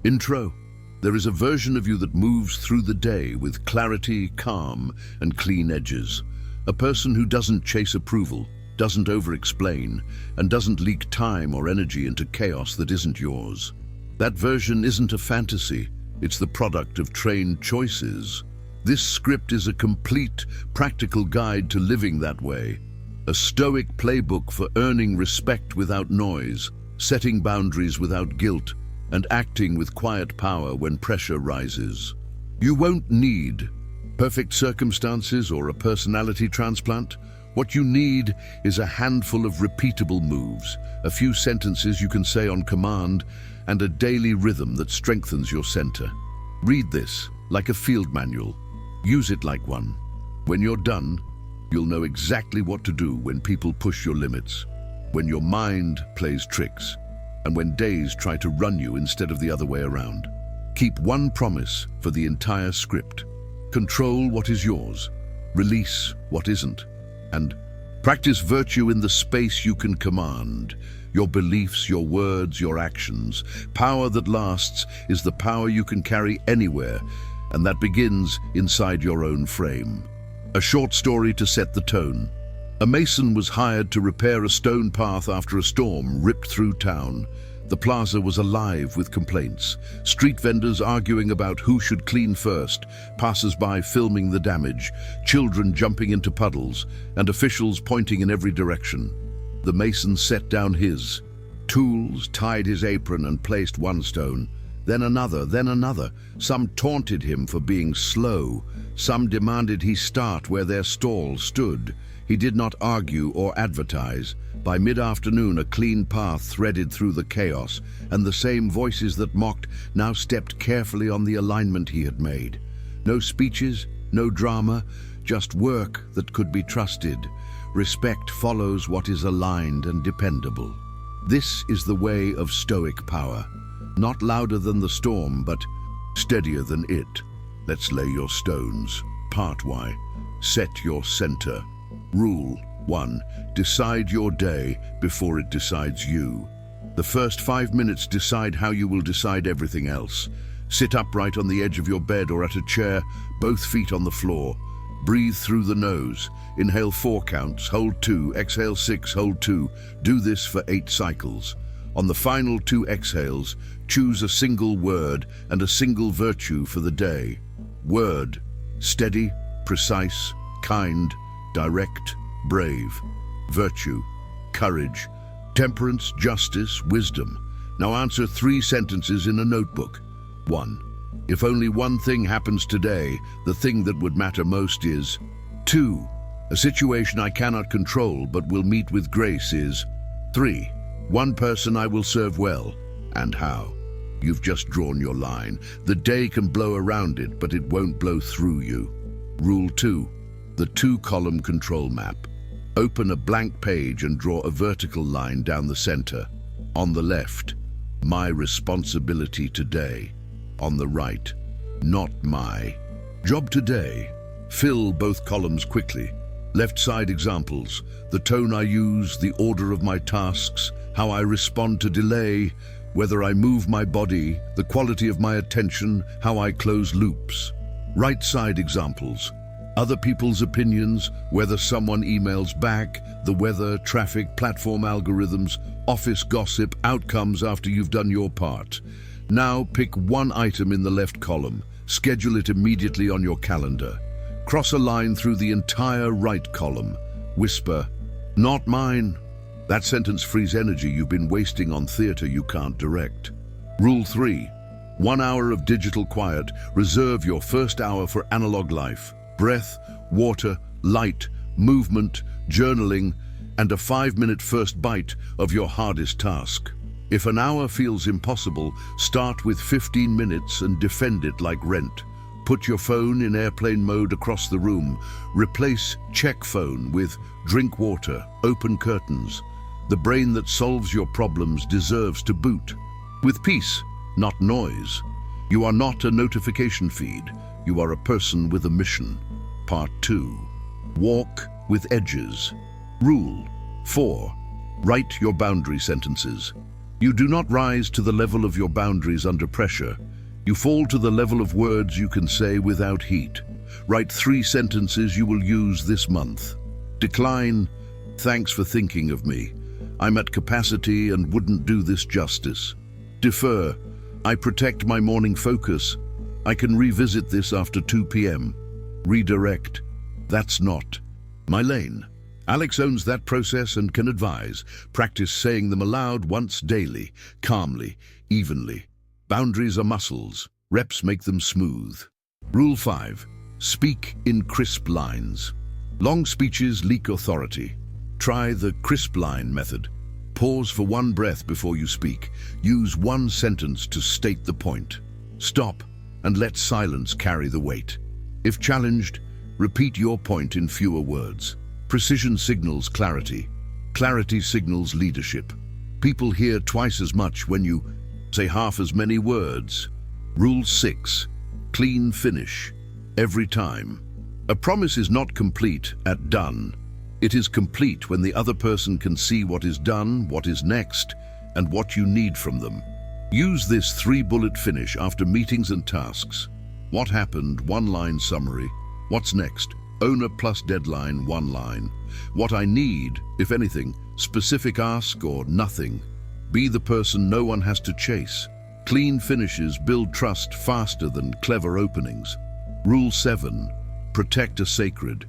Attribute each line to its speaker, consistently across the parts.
Speaker 1: Intro. There is a version of you that moves through the day with clarity, calm, and clean edges. A person who doesn't chase approval, doesn't over-explain, and doesn't leak time or energy into chaos that isn't yours. That version isn't a fantasy, it's the product of trained choices. This script is a complete, practical guide to living that way. A Stoic playbook for earning respect without noise, setting boundaries without guilt, and acting with quiet power when pressure rises. You won't need perfect circumstances or a personality transplant. What you need is a handful of repeatable moves, a few sentences you can say on command, and a daily rhythm that strengthens your center. Read this like a field manual. Use it like one. When you're done, you'll know exactly what to do when people push your limits, when your mind plays tricks, and when days try to run you instead of the other way around. Keep one promise for the entire script. Control what is yours, release what isn't, and practice virtue in the space you can command. Your beliefs, your words, your actions. Power that lasts is the power you can carry anywhere, and that begins inside your own frame. A short story to set the tone. A mason was hired to repair a stone path after a storm ripped through town. The plaza was alive with complaints. Street vendors arguing about who should clean first, passers-by filming the damage, children jumping into puddles, and officials pointing in every direction. The mason set down his tools, tied his apron, and placed one stone, then another, then another. Some taunted him for being slow. Some demanded he start where their stall stood. He did not argue or advertise. By mid-afternoon, a clean path threaded through the chaos, and the same voices that mocked now stepped carefully on the alignment he had made. No speeches, no drama, just work that could be trusted. Respect follows what is aligned and dependable. This is the way of Stoic power. Not louder than the storm, but steadier than it. Let's lay your stones. Part Y. Set your center. Rule 1. Decide your day before it decides you. The first 5 minutes decide how you will decide everything else. Sit upright on the edge of your bed or at a chair, both feet on the floor. Breathe through the nose. Inhale 4 counts, hold 2, exhale 6, hold 2. Do this for 8 cycles. On the final 2 exhales, choose a single word and a single virtue for the day. Word: steady, precise, kind, direct, brave. Virtue: courage, temperance, justice, wisdom. Now answer 3 sentences in a notebook. 1. If only one thing happens today, the thing that would matter most is. 2. A situation I cannot control but will meet with grace is. 3. One person I will serve well, and how. You've just drawn your line. The day can blow around it, but it won't blow through you. Rule 2. The 2-column control map. Open a blank page and draw a vertical line down the center. On the left, my responsibility today. On the right, not my job today. Fill both columns quickly. Left side examples: the tone I use, the order of my tasks, how I respond to delay, whether I move my body, the quality of my attention, how I close loops. Right side examples: other people's opinions, whether someone emails back, the weather, traffic, platform algorithms, office gossip, outcomes after you've done your part. Now pick one item in the left column. Schedule it immediately on your calendar. Cross a line through the entire right column. Whisper, "Not mine." That sentence frees energy you've been wasting on theater you can't direct. Rule 3. 1 hour of digital quiet. Reserve your first hour for analog life. Breath, water, light, movement, journaling, and a 5-minute first bite of your hardest task. If an hour feels impossible, start with 15 minutes and defend it like rent. Put your phone in airplane mode across the room. Replace check phone with drink water, open curtains. The brain that solves your problems deserves to boot. With peace, not noise. You are not a notification feed. You are a person with a mission. Part 2. Walk with edges. Rule 4. Write your boundary sentences. You do not rise to the level of your boundaries under pressure. You fall to the level of words you can say without heat. Write 3 sentences you will use this month. Decline, thanks for thinking of me. I'm at capacity and wouldn't do this justice. Defer, I protect my morning focus. I can revisit this after 2 p.m. Redirect, that's not my lane. Alex owns that process and can advise. Practice saying them aloud once daily, calmly, evenly. Boundaries are muscles. Reps make them smooth. Rule 5. Speak in crisp lines. Long speeches leak authority. Try the crisp line method. Pause for 1 breath before you speak. Use 1 sentence to state the point. Stop and let silence carry the weight. If challenged, repeat your point in fewer words. Precision signals clarity. Clarity signals leadership. People hear twice as much when you say half as many words. Rule 6. Clean finish. Every time. A promise is not complete at done. It is complete when the other person can see what is done, what is next, and what you need from them. Use this 3-bullet finish after meetings and tasks. What happened, 1-line summary. What's next? Owner plus deadline, 1 line. What I need, if anything, specific ask or nothing. Be the person no one has to chase. Clean finishes build trust faster than clever openings. Rule 7. Protect a sacred.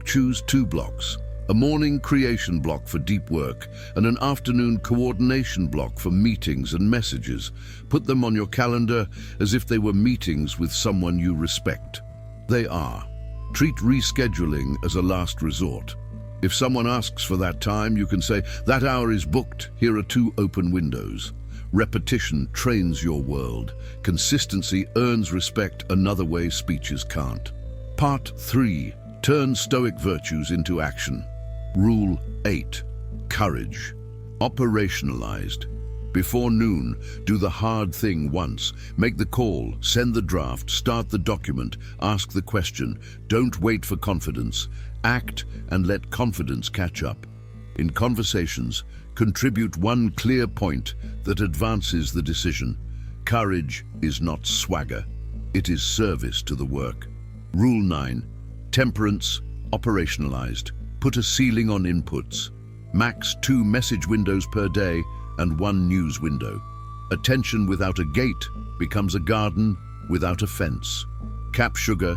Speaker 1: Choose 2 blocks. A morning creation block for deep work and an afternoon coordination block for meetings and messages. Put them on your calendar as if they were meetings with someone you respect. They are. Treat rescheduling as a last resort. If someone asks for that time, you can say, that hour is booked, here are 2 open windows. Repetition trains your world. Consistency earns respect another way speeches can't. Part 3. Turn Stoic virtues into action. Rule 8. Courage. Operationalized. Before noon, do the hard thing once. Make the call, send the draft, start the document, ask the question. Don't wait for confidence. Act and let confidence catch up. In conversations, contribute 1 clear point that advances the decision. Courage is not swagger. It is service to the work. Rule 9. Temperance. Operationalized. Put a ceiling on inputs. Max 2 message windows per day and 1 news window. Attention without a gate becomes a garden without a fence. Cap sugar,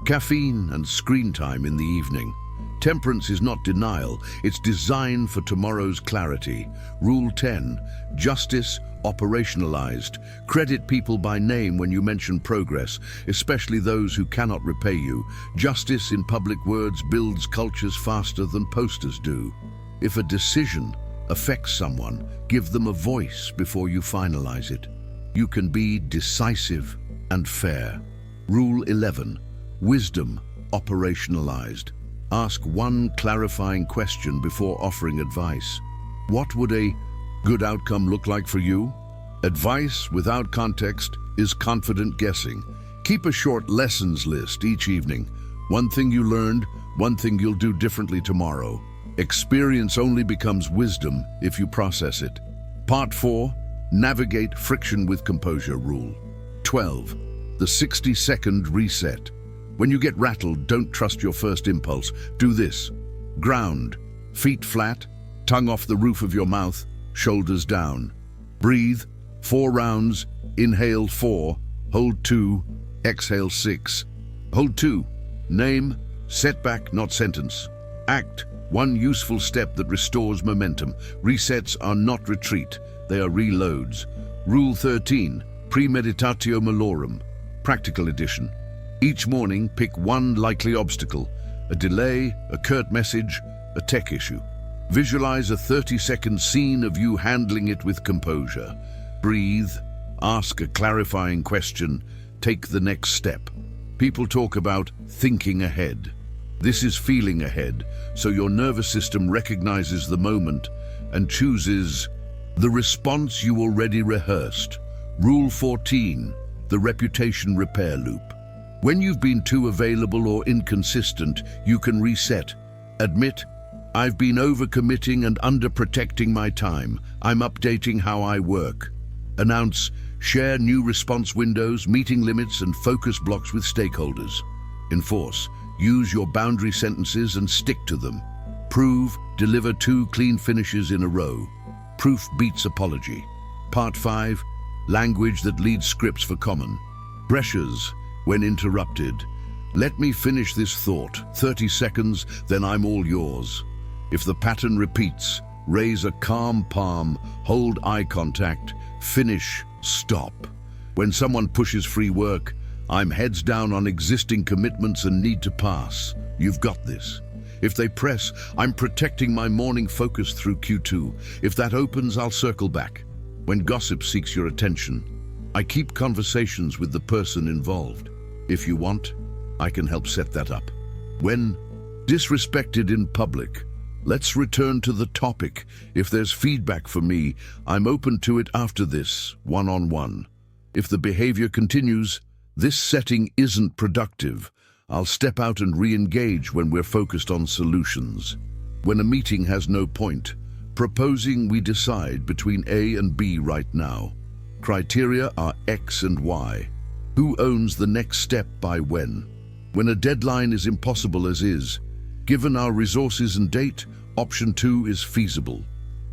Speaker 1: caffeine and screen time in the evening. Temperance is not denial, it's designed for tomorrow's clarity. Rule 10. Justice operationalized. Credit people by name when you mention progress, especially those who cannot repay you. Justice in public words builds cultures faster than posters do. If a decision affects someone, give them a voice before you finalize it. You can be decisive and fair. Rule 11. Wisdom operationalized. Ask 1 clarifying question before offering advice. What would a good outcome look like for you? Advice without context is confident guessing. Keep a short lessons list each evening. 1 thing you learned, 1 thing you'll do differently tomorrow. Experience only becomes wisdom if you process it. Part 4. Navigate friction with composure. Rule 12. The 60-second reset. When you get rattled, don't trust your first impulse. Do this. Ground. Feet flat, tongue off the roof of your mouth, shoulders down. Breathe. 4 rounds. Inhale 4. Hold 2. Exhale 6. Hold 2. Name. Setback, not sentence. Act. 1 useful step that restores momentum. Resets are not retreat, they are reloads. Rule 13. Premeditatio malorum. Practical edition. Each morning, pick 1 likely obstacle. A delay, a curt message, a tech issue. Visualize a 30-second scene of you handling it with composure. Breathe. Ask a clarifying question. Take the next step. People talk about thinking ahead. This is feeling ahead, so your nervous system recognizes the moment and chooses the response you already rehearsed. Rule 14. The reputation repair loop. When you've been too available or inconsistent, you can reset. Admit, I've been overcommitting and underprotecting my time. I'm updating how I work. Announce, share new response windows, meeting limits, and focus blocks with stakeholders. Enforce, use your boundary sentences and stick to them. Prove, deliver 2 clean finishes in a row. Proof beats apology. Part 5, language that leads scripts for common. Pressures, when interrupted. Let me finish this thought. 30 seconds, then I'm all yours. If the pattern repeats, raise a calm palm, hold eye contact, finish, stop. When someone pushes free work, I'm heads down on existing commitments and need to pass. You've got this. If they press, I'm protecting my morning focus through Q2. If that opens, I'll circle back. When gossip seeks your attention, I keep conversations with the person involved. If you want, I can help set that up. When disrespected in public, let's return to the topic. If there's feedback for me, I'm open to it after this, one-on-one. If the behavior continues, this setting isn't productive. I'll step out and re-engage when we're focused on solutions. When a meeting has no point, proposing we decide between A and B right now. Criteria are X and Y. Who owns the next step by when? When a deadline is impossible as is, given our resources and date, option 2 is feasible.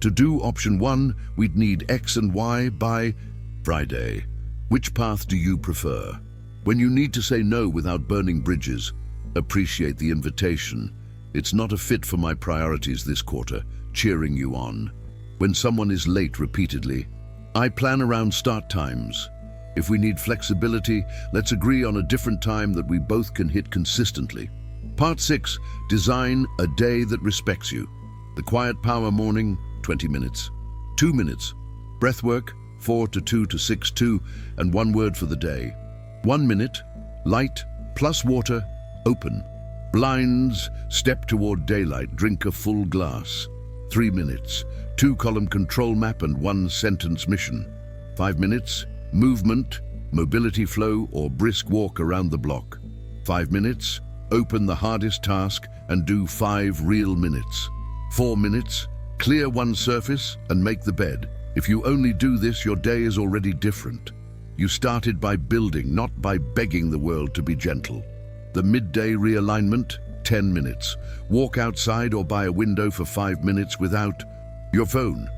Speaker 1: To do option 1, we'd need X and Y by Friday. Which path do you prefer? When you need to say no without burning bridges, appreciate the invitation. It's not a fit for my priorities this quarter, cheering you on. When someone is late repeatedly, I plan around start times. If we need flexibility, let's agree on a different time that we both can hit consistently. Part 6, design a day that respects you. The quiet power morning, 20 minutes. 2 minutes. Breathwork, 4 to 2 to 6 2, and 1 word for the day. 1 minute, light, plus water, open. Blinds, step toward daylight, drink a full glass. 3 minutes, 2-column control map and 1-sentence mission. 5 minutes, movement, mobility flow or brisk walk around the block. 5 minutes, open the hardest task and do 5 real minutes. 4 minutes, clear 1 surface and make the bed. If you only do this, your day is already different. You started by building, not by begging the world to be gentle. The midday realignment, 10 minutes. Walk outside or by a window for 5 minutes without your phone.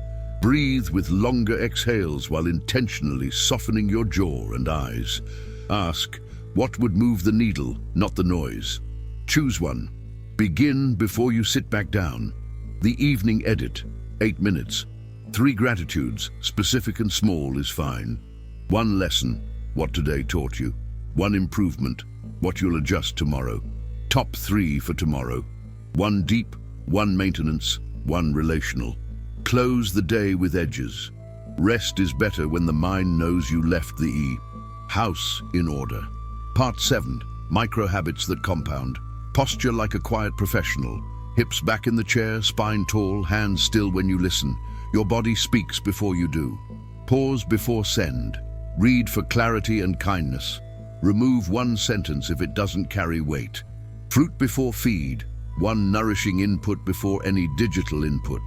Speaker 1: Breathe with longer exhales while intentionally softening your jaw and eyes. Ask, what would move the needle, not the noise? Choose one. Begin before you sit back down. The evening edit, 8 minutes. 3 gratitudes, specific and small, is fine. 1 lesson, what today taught you. 1 improvement, what you'll adjust tomorrow. Top 3 for tomorrow. 1 deep, 1 maintenance, 1 relational. Close the day with edges. Rest is better when the mind knows you left the house in order. Part 7, micro habits that compound. Posture like a quiet professional. Hips back in the chair, spine tall, hands still when you listen. Your body speaks before you do. Pause before send. Read for clarity and kindness. Remove 1 sentence if it doesn't carry weight. Fruit before feed. 1 nourishing input before any digital input.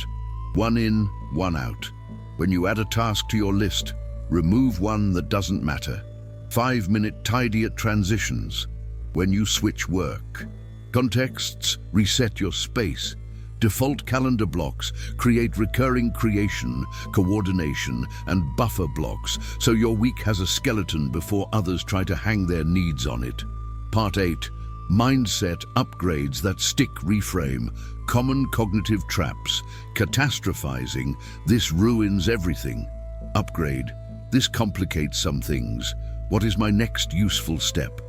Speaker 1: 1 in, 1 out. When you add a task to your list, remove 1 that doesn't matter. 5-minute tidy at transitions. When you switch work. Contexts, reset your space. Default calendar blocks, create recurring creation, coordination, and buffer blocks so your week has a skeleton before others try to hang their needs on it. Part 8, mindset upgrades that stick. Reframe, common cognitive traps, catastrophizing, this ruins everything. Upgrade, this complicates some things. What is my next useful step?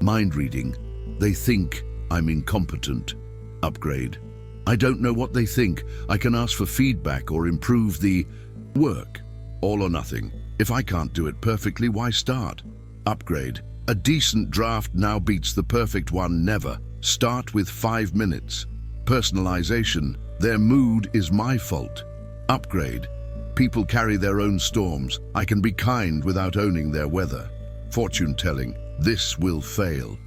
Speaker 1: Mind reading, they think I'm incompetent. Upgrade, I don't know what they think. I can ask for feedback or improve the work. All or nothing. If I can't do it perfectly, why start? Upgrade. A decent draft now beats the perfect one never. Start with 5 minutes. Personalization. Their mood is my fault. Upgrade. People carry their own storms. I can be kind without owning their weather. Fortune telling. This will fail.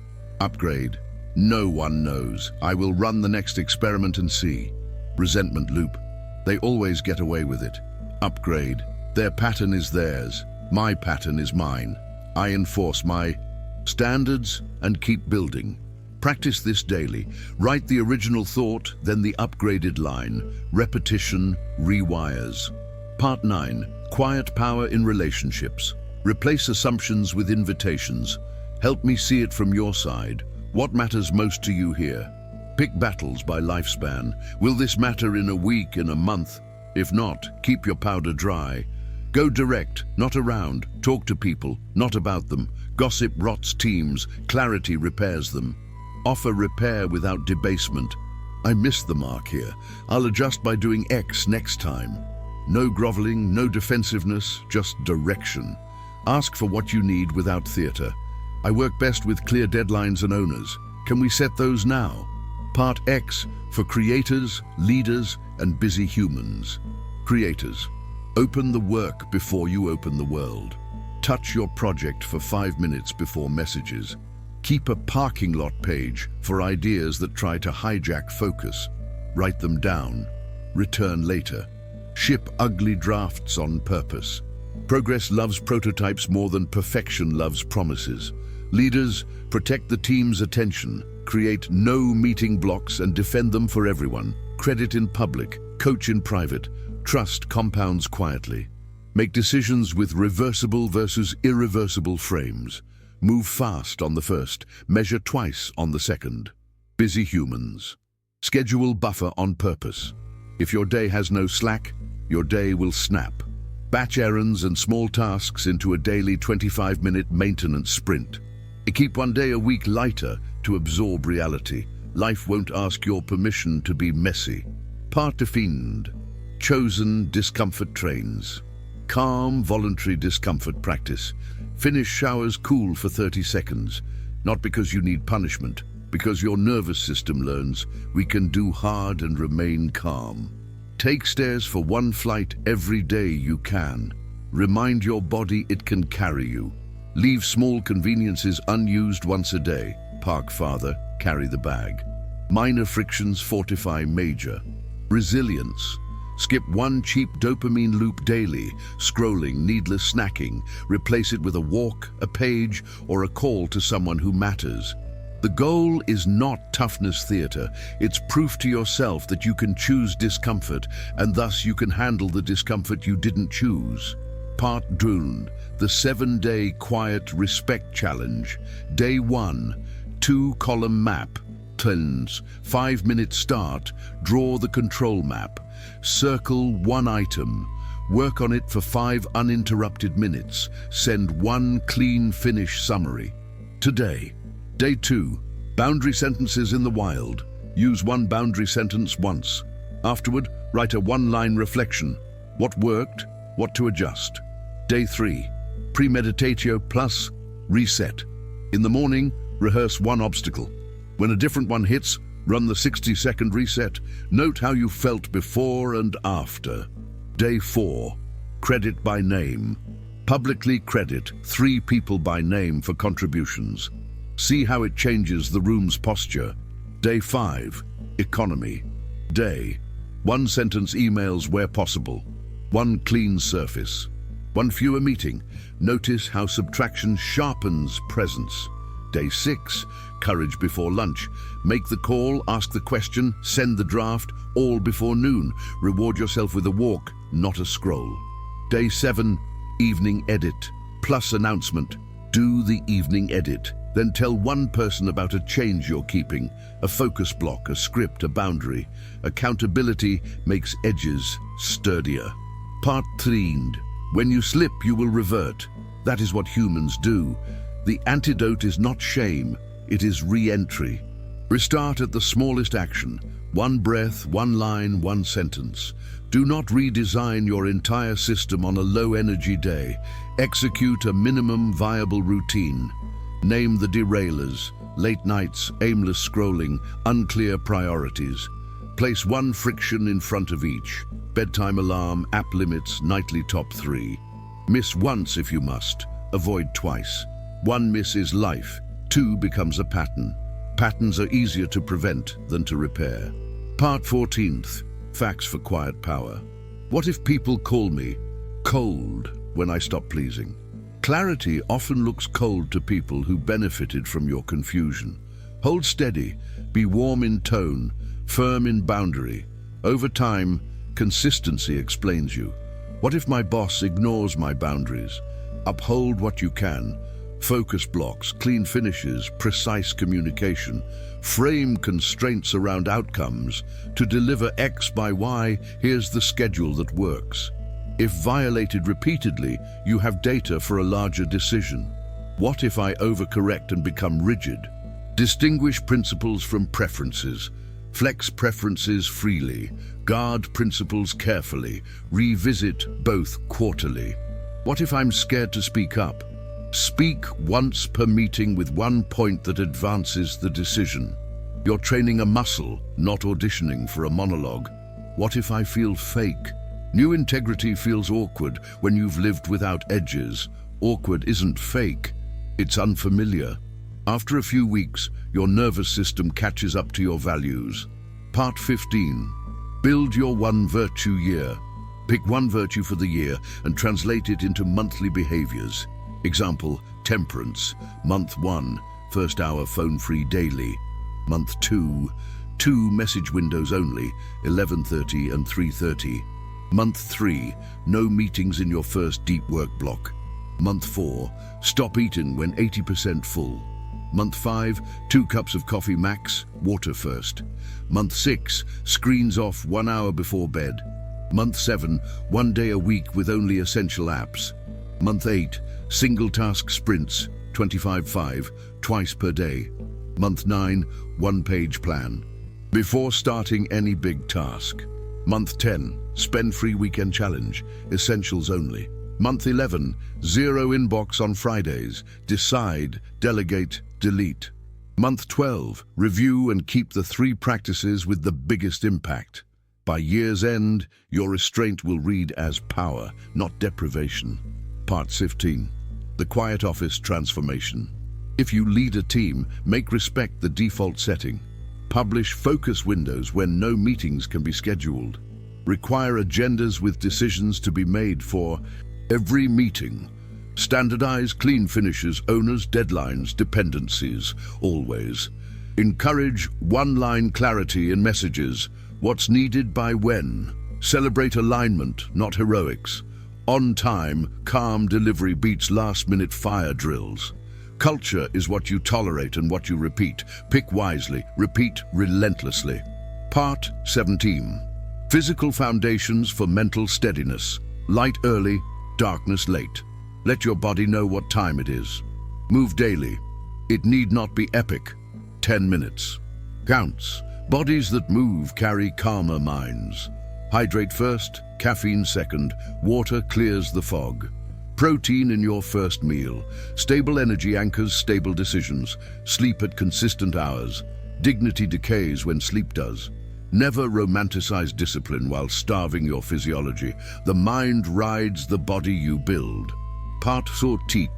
Speaker 1: Upgrade. No one knows. I will run the next experiment and see. Resentment loop. They always get away with it. Upgrade. Their pattern is theirs. My pattern is mine. I enforce my standards and keep building. Practice this daily. Write the original thought, then the upgraded line. Repetition rewires. Part 9. Quiet power in relationships. Replace assumptions with invitations. Help me see it from your side. What matters most to you here? Pick battles by lifespan. Will this matter in a week, in a month? If not, keep your powder dry. Go direct, not around. Talk to people, not about them. Gossip rots teams. Clarity repairs them. Offer repair without debasement. I missed the mark here. I'll adjust by doing X next time. No groveling, no defensiveness, just direction. Ask for what you need without theater. I work best with clear deadlines and owners. Can we set those now? Part X for creators, leaders, and busy humans. Creators. Open the work before you open the world. Touch your project for 5 minutes before messages. Keep a parking lot page for ideas that try to hijack focus. Write them down. Return later. Ship ugly drafts on purpose. Progress loves prototypes more than perfection loves promises. Leaders, protect the team's attention. Create no meeting blocks and defend them for everyone. Credit in public, coach in private. Trust compounds quietly. Make decisions with reversible versus irreversible frames. Move fast on the first, measure twice on the second. Busy humans. Schedule buffer on purpose. If your day has no slack, your day will snap. Batch errands and small tasks into a daily 25-minute maintenance sprint. Keep one day a week lighter to absorb reality. Life won't ask your permission to be messy. Part defined. Chosen discomfort trains. Calm, voluntary discomfort practice. Finish showers cool for 30 seconds. Not because you need punishment, because your nervous system learns we can do hard and remain calm. Take stairs for one flight every day you can. Remind your body it can carry you. Leave small conveniences unused once a day. Park farther, carry the bag. Minor frictions fortify major. Resilience. Skip one cheap dopamine loop daily, scrolling, needless snacking. Replace it with a walk, a page, or a call to someone who matters. The goal is not toughness theater. It's proof to yourself that you can choose discomfort, and thus you can handle the discomfort you didn't choose. Part Dune, the 7-day Quiet Respect Challenge. Day 1, 2-column map. Turns, 5-minute start, draw the control map. Circle one item. Work on it for 5 uninterrupted minutes. Send one clean finish summary. Today. Day 2. Boundary sentences in the wild. Use one boundary sentence once. Afterward, write a 1-line reflection. What worked? What to adjust? Day 3. Premeditatio plus reset. In the morning, rehearse one obstacle. When a different one hits, run the 60-second reset. Note how you felt before and after. Day 4. Credit by name. Publicly credit 3 people by name for contributions. See how it changes the room's posture. Day 5. Economy. Day. 1-sentence emails where possible. 1 clean surface. 1 fewer meeting. Notice how subtraction sharpens presence. Day 6. Courage before lunch. Make the call, ask the question, send the draft, all before noon. Reward yourself with a walk, not a scroll. Day 7. Evening edit. Plus announcement. Do the evening edit. Then tell one person about a change you're keeping, a focus block, a script, a boundary. Accountability makes edges sturdier. Part 3. When you slip, you will revert. That is what humans do. The antidote is not shame, it is re-entry. Restart at the smallest action. 1 breath, 1 line, 1 sentence. Do not redesign your entire system on a low-energy day. Execute a minimum viable routine. Name the derailers, late nights, aimless scrolling, unclear priorities. Place 1 friction in front of each. Bedtime alarm, app limits, nightly top 3. Miss once if you must, avoid twice. 1 miss is life, 2 becomes a pattern. Patterns are easier to prevent than to repair. Part 14. Facts for quiet power. What if people call me cold when I stop pleasing? Clarity often looks cold to people who benefited from your confusion. Hold steady, be warm in tone, firm in boundary. Over time, consistency explains you. What if my boss ignores my boundaries? Uphold what you can. Focus blocks, clean finishes, precise communication. Frame constraints around outcomes. To deliver X by Y, here's the schedule that works. If violated repeatedly, you have data for a larger decision. What if I overcorrect and become rigid? Distinguish principles from preferences. Flex preferences freely. Guard principles carefully. Revisit both quarterly. What if I'm scared to speak up? Speak once per meeting with one point that advances the decision. You're training a muscle, not auditioning for a monologue. What if I feel fake? New integrity feels awkward when you've lived without edges. Awkward isn't fake, it's unfamiliar. After a few weeks, your nervous system catches up to your values. Part 15. Build your one virtue year. Pick one virtue for the year and translate it into monthly behaviors. Example, temperance. Month 1, first hour phone-free daily. Month 2, 2 message windows only, 11:30 and 3:30. Month 3, no meetings in your first deep work block. Month 4, stop eating when 80% full. Month 5, 2 cups of coffee max, water first. Month 6, screens off 1 hour before bed. Month 7, 1 day a week with only essential apps. Month 8, single task sprints, 25/5, twice per day. Month 9, 1-page plan. Before starting any big task. Month 10, spend-free weekend challenge, essentials only. Month 11, 0 inbox on Fridays, decide, delegate, delete. Month 12, review and keep the 3 practices with the biggest impact. By year's end, your restraint will read as power, not deprivation. Part 15. The quiet office transformation. If you lead a team, make respect the default setting. Publish focus windows when no meetings can be scheduled. Require agendas with decisions to be made for every meeting. Standardize clean finishes, owners, deadlines, dependencies, always. Encourage one-line clarity in messages. What's needed by when. Celebrate alignment, not heroics. On time, calm delivery beats last-minute fire drills. Culture is what you tolerate and what you repeat. Pick wisely, repeat relentlessly. Part 17. Physical foundations for mental steadiness. Light early, darkness late. Let your body know what time it is. Move daily. It need not be epic. 10 minutes. Counts. Bodies that move carry calmer minds. Hydrate first, caffeine second. Water clears the fog. Protein in your first meal. Stable energy anchors stable decisions. Sleep at consistent hours. Dignity decays when sleep does. Never romanticize discipline while starving your physiology. The mind rides the body you build. Part 14.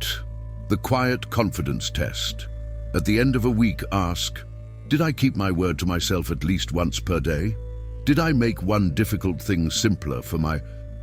Speaker 1: The quiet confidence test. At the end of a week, ask, did I keep my word to myself at least once per day? Did I make one difficult thing simpler for my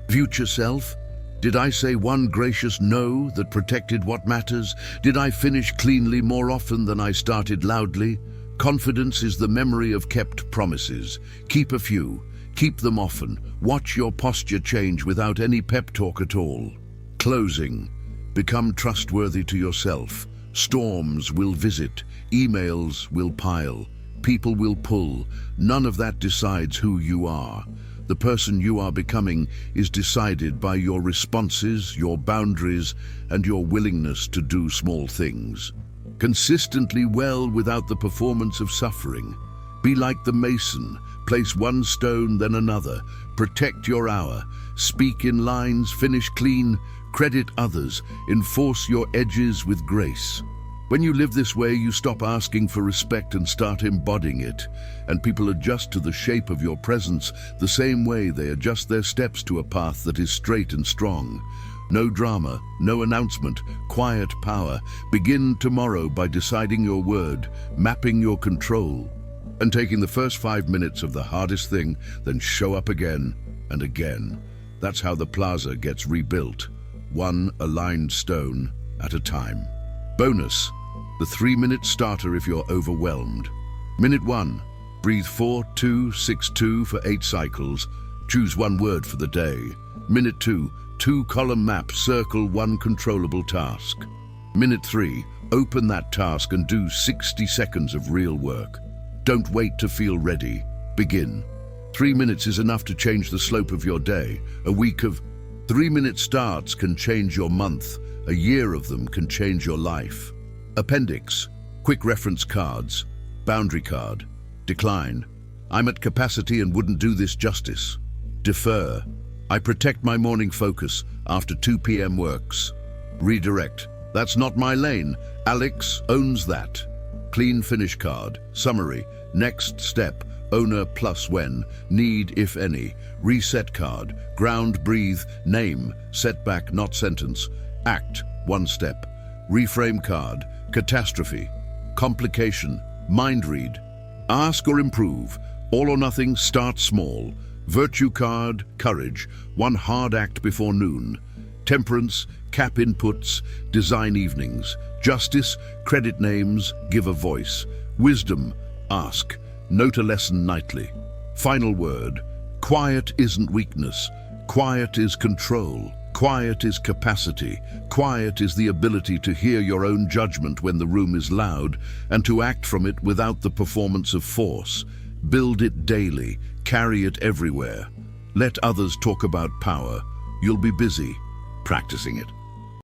Speaker 1: future self? Did I say one gracious no that protected what matters? Did I finish cleanly more often than I started loudly? Confidence is the memory of kept promises. Keep a few. Keep them often. Watch your posture change without any pep talk at all. Closing. Become trustworthy to yourself. Storms will visit. Emails will pile. People will pull. None of that decides who you are. The person you are becoming is decided by your responses, your boundaries, and your willingness to do small things. Consistently well without the performance of suffering. Be like the mason. Place one stone, then another. Protect your hour. Speak in lines, finish clean. Credit others. Enforce your edges with grace. When you live this way, you stop asking for respect and start embodying it. And people adjust to the shape of your presence the same way they adjust their steps to a path that is straight and strong. No drama, no announcement, quiet power. Begin tomorrow by deciding your word, mapping your control. and taking the first 5 minutes of the hardest thing, then show up again and again. That's how the plaza gets rebuilt, one aligned stone at a time. Bonus, the 3-minute starter if you're overwhelmed. Minute 1, breathe 4-2-6-2 for 8 cycles. Choose one word for the day. Minute 2, 2-column map, circle one controllable task. Minute 3, open that task and do 60 seconds of real work. Don't wait to feel ready. Begin. 3 minutes is enough to change the slope of your day. A week of 3-minute starts can change your month. A year of them can change your life. Appendix, quick reference cards, boundary card, decline. I'm at capacity and wouldn't do this justice. Defer. I protect my morning focus after 2 p.m. works. Redirect. That's not my lane. Alex owns that. Clean finish card. Summary. Next step. Owner plus when. Need if any. Reset card. Ground, breathe. Name. Setback, not sentence. Act. 1 step. Reframe card. Catastrophe. Complication. Mind read. Ask or improve. All or nothing. Start small. Virtue card. Courage. 1 hard act before noon. Temperance. Cap inputs. Design evenings. Justice. Credit names. Give a voice. Wisdom. Ask. Note a lesson nightly. Final word. Quiet isn't weakness. Quiet is control. Quiet is capacity. Quiet is the ability to hear your own judgment when the room is loud and to act from it without the performance of force. Build it daily. Carry it everywhere. Let others talk about power. You'll be busy practicing it.